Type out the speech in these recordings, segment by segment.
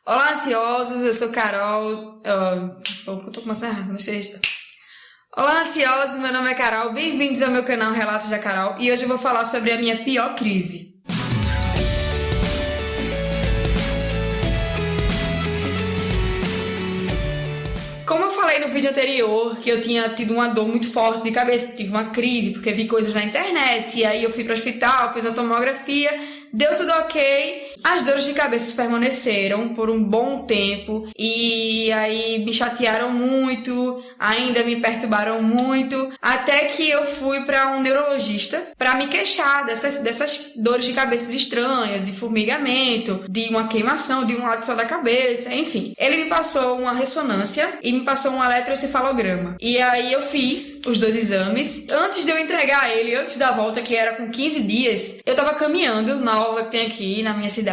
Olá, ansiosos, eu sou Carol. Eu tô começando errado, não sei. Olá, ansiosos, meu nome é Carol. Bem-vindos ao meu canal Relatos da Carol. E hoje eu vou falar sobre a minha pior crise. Como eu falei no vídeo anterior, que eu tinha tido uma dor muito forte de cabeça, tive uma crise porque vi coisas na internet, e aí eu fui para o hospital, fiz uma tomografia, deu tudo ok, as dores de cabeça permaneceram por um bom tempo, e aí me chatearam muito, ainda me perturbaram muito, até que eu fui para um neurologista para me queixar dessas dores de cabeça estranhas, de formigamento, de uma queimação de um lado só da cabeça, enfim. Ele me passou uma ressonância e me passou um eletroencefalograma. E aí eu fiz os dois exames. Antes de eu entregar ele, antes da volta, que era com 15 dias, eu tava caminhando na orla que tem aqui na minha cidade.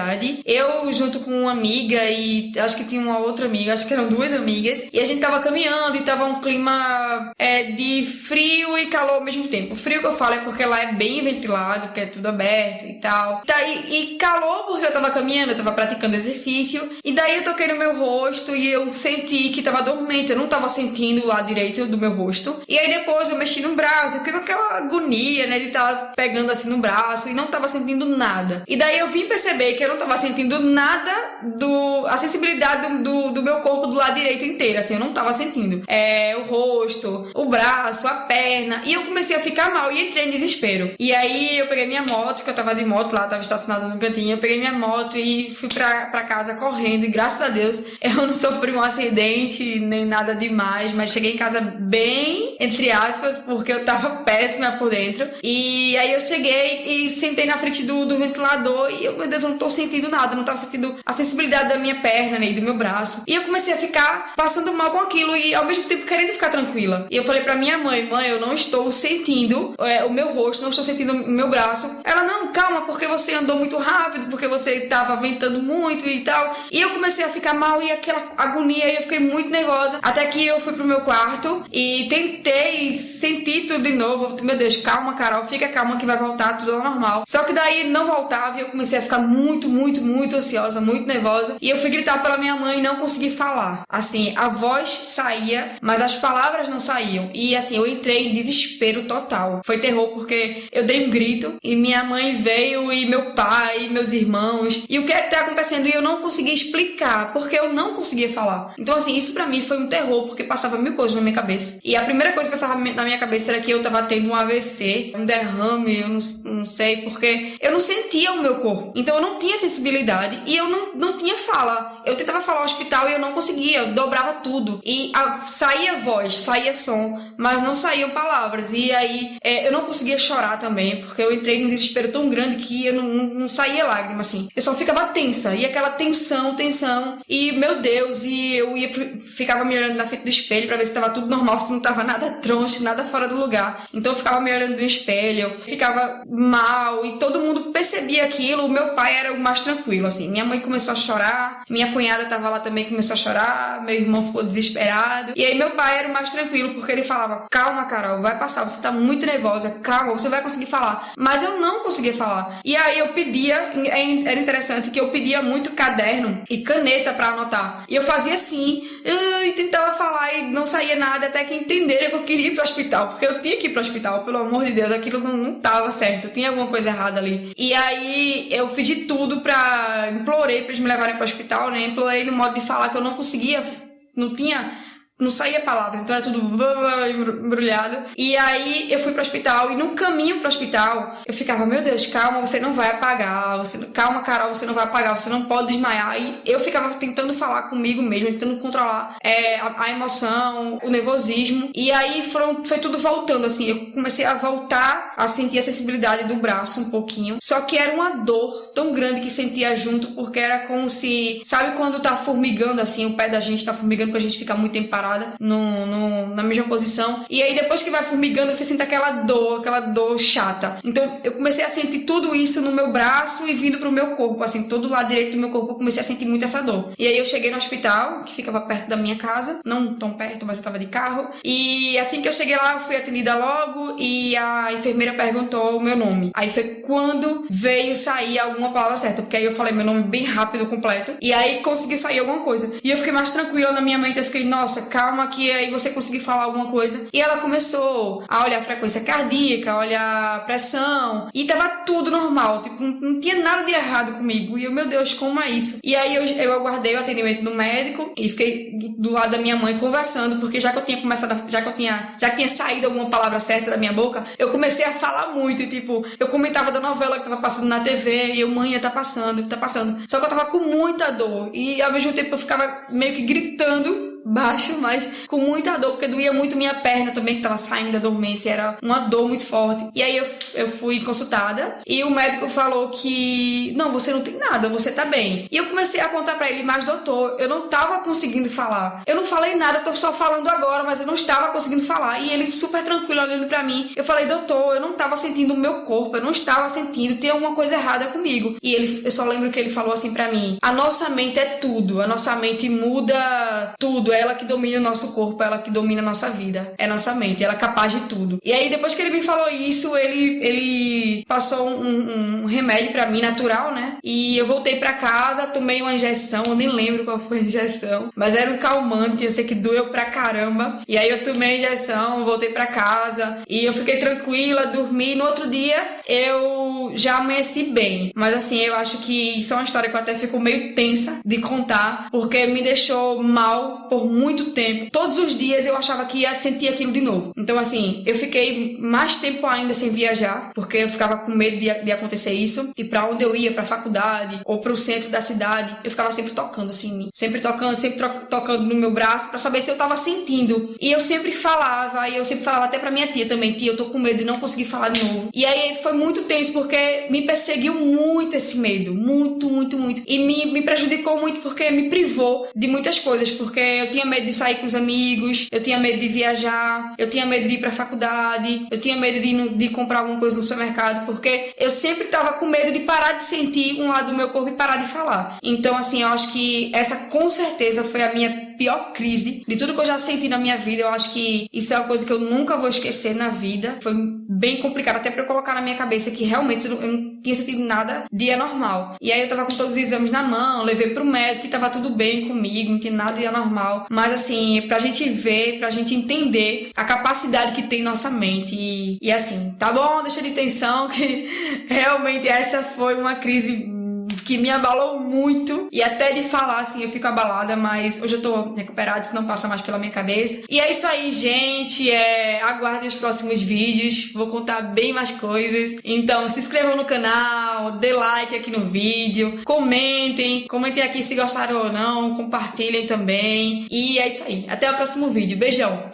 Eu junto com uma amiga e acho que tinha uma outra amiga, acho que eram duas amigas, e a gente tava caminhando e tava um clima de frio e calor ao mesmo tempo. O frio que eu falo é porque lá é bem ventilado, porque é tudo aberto e tal. E calor porque eu tava caminhando, eu tava praticando exercício, e daí eu toquei no meu rosto e eu senti que tava dormente, eu não tava sentindo o lado direito do meu rosto. E aí depois eu mexi no braço, eu fiquei com aquela agonia, né, de estar pegando assim no braço e não tava sentindo nada. E daí eu vim perceber que eu não tava sentindo nada a sensibilidade do meu corpo do lado direito inteiro, assim, eu não tava sentindo. O rosto, o braço, a perna, e eu comecei a ficar mal e entrei em desespero. E aí eu peguei minha moto, que eu tava de moto lá, tava estacionada no cantinho, eu peguei minha moto e fui pra casa correndo, e graças a Deus eu não sofri um acidente, nem nada demais, mas cheguei em casa bem, entre aspas, porque eu tava péssima por dentro. E aí eu cheguei e sentei na frente do ventilador e eu, meu Deus, eu não tô sentindo nada, não tava sentindo a sensibilidade da minha perna, nem do meu braço. E eu comecei a ficar passando mal com aquilo e ao mesmo tempo querendo ficar tranquila. E eu falei pra minha mãe, eu não estou sentindo o meu rosto, não estou sentindo o meu braço. Ela, não, calma, porque você andou muito rápido, porque você tava ventando muito e tal. E eu comecei a ficar mal e aquela agonia, e eu fiquei muito nervosa. Até que eu fui pro meu quarto e tentei sentir tudo de novo. Meu Deus, calma, Carol, fica calma que vai voltar tudo ao normal. Só que daí não voltava e eu comecei a ficar muito, muito, muito ansiosa, muito nervosa. E eu fui gritar pela minha mãe e não consegui falar. Assim, a voz saía, mas as palavras não saíam. E assim, eu entrei em desespero total. Foi terror porque eu dei um grito e minha mãe veio e meu pai, e meus irmãos. E o que é que tá acontecendo? E eu não conseguia explicar, porque eu não conseguia falar. Então assim, isso pra mim foi um terror, porque passava mil coisas na minha cabeça. E a primeira coisa que passava na minha cabeça era que eu tava tendo um AVC, um derrame, eu não sei, porque eu não sentia o meu corpo. Então eu não tinha sensibilidade e eu não tinha fala. Eu tentava falar no hospital e eu não conseguia, eu dobrava tudo. E saía voz, saía som, mas não saíam palavras. E aí eu não conseguia chorar também, porque eu entrei num desespero tão grande que eu não saía lágrima, assim. Eu só ficava tensa, e aquela tensão, e meu Deus, e eu ficava me olhando na frente do espelho pra ver se tava tudo normal, se não tava nada troncho, nada fora do lugar. Então eu ficava me olhando no espelho, ficava mal, e todo mundo percebia aquilo. O meu pai era o mais tranquilo, assim. Minha mãe começou a chorar, minha cunhada tava lá também, começou a chorar, meu irmão ficou desesperado. E aí meu pai era o mais tranquilo, porque ele falava, calma, Carol, vai passar, você tá muito nervosa, calma, você vai conseguir falar. Mas eu não conseguia falar. E aí eu pedia, era interessante que eu pedia muito caderno e caneta pra anotar. E eu fazia assim, e tentava falar e não saía nada, até que entenderam que eu queria ir pro hospital, porque eu tinha que ir pro hospital, pelo amor de Deus, aquilo não tava certo, tinha alguma coisa errada ali. E aí eu fiz de tudo implorei pra eles me levarem pro hospital, né? Implorei no modo de falar que eu não conseguia, não saía palavras, então era tudo embrulhado. E aí eu fui pro hospital, e no caminho pro hospital eu ficava, meu Deus, calma, você não vai apagar, calma, Carol, você não vai apagar, você não pode desmaiar. E eu ficava tentando falar comigo mesmo, tentando controlar a emoção, o nervosismo. E aí foi tudo voltando, assim, eu comecei a voltar a sentir a sensibilidade do braço um pouquinho, só que era uma dor tão grande que sentia junto, porque era como se, sabe quando tá formigando assim, o pé da gente tá formigando, quando a gente fica muito tempo parado parada na mesma posição. E aí depois que vai formigando, você sente aquela dor chata. Então eu comecei a sentir tudo isso no meu braço e vindo pro meu corpo, assim, todo lado direito do meu corpo eu comecei a sentir muito essa dor. E aí eu cheguei no hospital, que ficava perto da minha casa, não tão perto, mas eu tava de carro. E assim que eu cheguei lá, eu fui atendida logo e a enfermeira perguntou o meu nome. Aí foi quando veio sair alguma palavra certa, porque aí eu falei meu nome bem rápido, completo, e aí conseguiu sair alguma coisa. E eu fiquei mais tranquila na minha mente, eu fiquei, nossa, calma que aí você conseguiu falar alguma coisa. E ela começou a olhar a frequência cardíaca, olhar a pressão, e tava tudo normal, tipo, não tinha nada de errado comigo. E eu, meu Deus, como é isso? E aí eu aguardei o atendimento do médico e fiquei do lado da minha mãe conversando, porque já que eu tinha saído alguma palavra certa da minha boca, eu comecei a falar muito, e tipo, eu comentava da novela que tava passando na TV, e eu, mãe, tá passando. Só que eu tava com muita dor, e ao mesmo tempo eu ficava meio que gritando baixo, mas com muita dor, porque doía muito minha perna também, que tava saindo da dormência, era uma dor muito forte. E aí eu fui consultada, e o médico falou que, não, você não tem nada, você tá bem. E eu comecei a contar pra ele, mas doutor, eu não tava conseguindo falar. Eu não falei nada, eu tô só falando agora, mas eu não estava conseguindo falar. E ele super tranquilo olhando pra mim. Eu falei, doutor, eu não tava sentindo o meu corpo, eu não estava sentindo, tem alguma coisa errada comigo. E eu só lembro que ele falou assim pra mim, a nossa mente é tudo, a nossa mente muda tudo, é ela que domina o nosso corpo, é ela que domina a nossa vida, é nossa mente, ela é capaz de tudo. E aí depois que ele me falou isso, ele passou um remédio pra mim, natural, né? E eu voltei pra casa, tomei uma injeção, eu nem lembro qual foi a injeção, mas era um calmante, eu sei que doeu pra caramba. E aí eu tomei a injeção, voltei pra casa e eu fiquei tranquila, dormi. No outro dia eu já amanheci bem, mas assim, eu acho que isso é uma história que eu até fico meio tensa de contar, porque me deixou mal por muito tempo. Todos os dias eu achava que ia sentir aquilo de novo. Então assim, eu fiquei mais tempo ainda sem viajar, porque eu ficava com medo de acontecer isso. E pra onde eu ia, pra faculdade ou pro centro da cidade, eu ficava sempre tocando assim em mim. Sempre tocando no meu braço pra saber se eu tava sentindo. E eu sempre falava até pra minha tia também, tia, eu tô com medo de não conseguir falar de novo. E aí foi muito tenso, porque me perseguiu muito esse medo. Muito, muito, muito. E me prejudicou muito, porque me privou de muitas coisas, porque eu tinha medo de sair com os amigos, eu tinha medo de viajar, eu tinha medo de ir pra faculdade, eu tinha medo de comprar alguma coisa no supermercado, porque eu sempre tava com medo de parar de sentir um lado do meu corpo e parar de falar. Então, assim, eu acho que essa com certeza foi a minha pior crise de tudo que eu já senti na minha vida. Eu acho que isso é uma coisa que eu nunca vou esquecer na vida. Foi bem complicado até pra eu colocar na minha cabeça que realmente eu não tinha sentido nada de anormal. E aí eu tava com todos os exames na mão, levei pro médico e tava tudo bem comigo, não tinha nada de anormal. Mas assim, pra gente ver, pra gente entender a capacidade que tem nossa mente. E assim, tá bom? Deixa de tensão, que realmente essa foi uma crise que me abalou muito, e até de falar assim eu fico abalada, mas hoje eu tô recuperada, isso não passa mais pela minha cabeça. E é isso aí, gente, aguardem os próximos vídeos, vou contar bem mais coisas. Então se inscrevam no canal, dê like aqui no vídeo, comentem aqui se gostaram ou não, compartilhem também. E é isso aí, até o próximo vídeo, beijão!